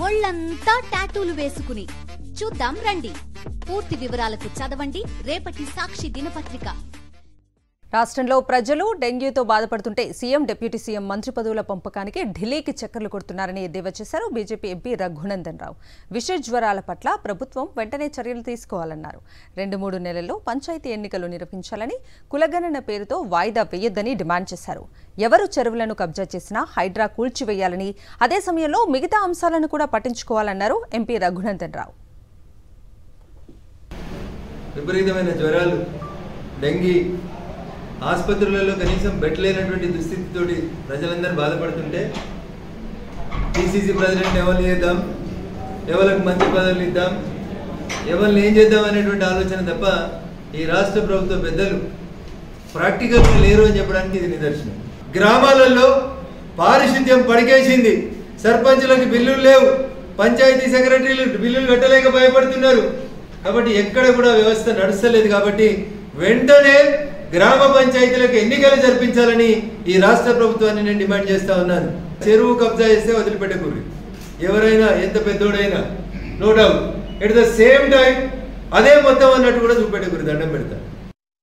ఒళ్ళంతా టాటూలు వేసుకుని చూద్దాం రండి. పూర్తి వివరాలకు చదవండి రేపటి సాక్షి దినపత్రిక. రాష్ట్రంలో ప్రజలు డెంగ్యూతో బాధపడుతుంటే సీఎం డిప్యూటీ సీఎం మంత్రి పదవుల పంపకానికి ఢిల్లీకి చక్కర్లు కొడుతున్నారని ఎద్దేవా చేశారు బీజేపీ ఎంపీ రఘునందన్ రావు. విష జ్వరాల పట్ల ప్రభుత్వం వెంటనే చర్యలు తీసుకోవాలన్నారు. 2-3 నెలల్లో పంచాయతీ ఎన్నికలు నిర్వహించాలని, కులగణన పేరుతో వాయిదా వేయొద్దని డిమాండ్ చేశారు. ఎవరు చెరువులను కబ్జా చేసినా హైడ్రా కూల్చివేయాలని, అదే సమయంలో మిగతా అంశాలను కూడా పట్టించుకోవాలన్నారు ఎంపీ రఘునందన్ రావు. విపరీతమైన జ్వరాలు, డెంగీ, ఆసుపత్రులలో కనీసం బెడ్ లేనటువంటి దుస్థితితోటి ప్రజలందరూ బాధపడుతుంటే పిసిసి ప్రెసిడెంట్ ఎవరిని చేద్దాం, ఎవరికి మంత్రి పదవులు ఇద్దాం, ఎవరిని ఏం చేద్దాం అనేటువంటి ఆలోచన తప్ప ఈ రాష్ట్ర ప్రభుత్వ పెద్దలు ప్రాక్టికల్గా లేరు అని చెప్పడానికి ఇది నిదర్శనం. గ్రామాలలో పారిశుద్ధ్యం పడికేసింది, సర్పంచులకు బిల్లులు లేవు, పంచాయతీ సెక్రటరీలు బిల్లులు కట్టలేక భయపడుతున్నారు. కాబట్టి ఎక్కడ కూడా వ్యవస్థ నడుస్తలేదు. కాబట్టి వెంటనే గ్రామ పంచాయతీలకు ఎన్నికలు జరిపించాలని ఈ రాష్ట్ర ప్రభుత్వాన్ని నేను డిమాండ్ చేస్తా ఉన్నాను. చెరువు కబ్జా చేస్తే వదిలిపెట్టకూడదు, ఎవరైనా ఎంత పెద్దోడైనా, no doubt. At the same time అదే మొత్తం అన్నట్టు కూడా చూపెట్టకూడదు, దండం పెడతా.